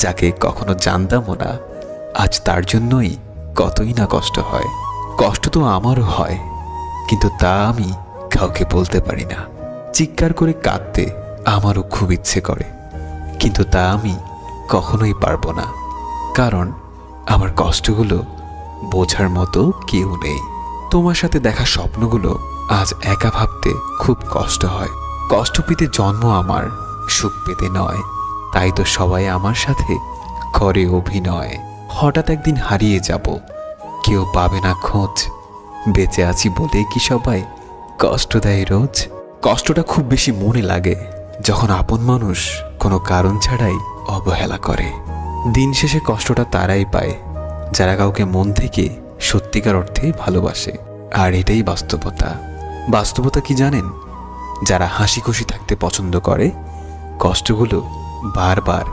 যাকে কখনো জানতামও না, আজ তার জন্যই কতই না কষ্ট হয়। কষ্ট তো আমারও হয়, কিন্তু তা আমি কাউকে বলতে পারি না। চিৎকার করে কাঁদতে আমারও খুব ইচ্ছে করে, কিন্তু তা আমি কখনোই পারবো না, কারণ আমার কষ্টগুলো বোঝার মতো কেউ নেই। তোমার সাথে দেখা স্বপ্নগুলো আজ একা ভাবতে খুব কষ্ট হয়। কষ্ট পেতে জন্ম আমার, সুখ পেতে নয়, তাই তো সবাই আমার সাথে করে অভিনয়। হঠাৎ একদিন হারিয়ে যাব, কেউ পাবে না খোঁজ, বেঁচে আছি বলে কি সবাই কষ্ট দেয় রোজ। কষ্টটা খুব বেশি মনে লাগে যখন আপন মানুষ কোনো কারণ ছাড়াই অবহেলা করে। দিন শেষে কষ্টটা তারাই পায় যারা কাউকে মন থেকে সত্যিকার অর্থে ভালোবাসে। আর এটাই বাস্তবতা। বাস্তবতা কি জানেন? যারা হাসি খুশি থাকতে পছন্দ করে, কষ্টগুলো বারবার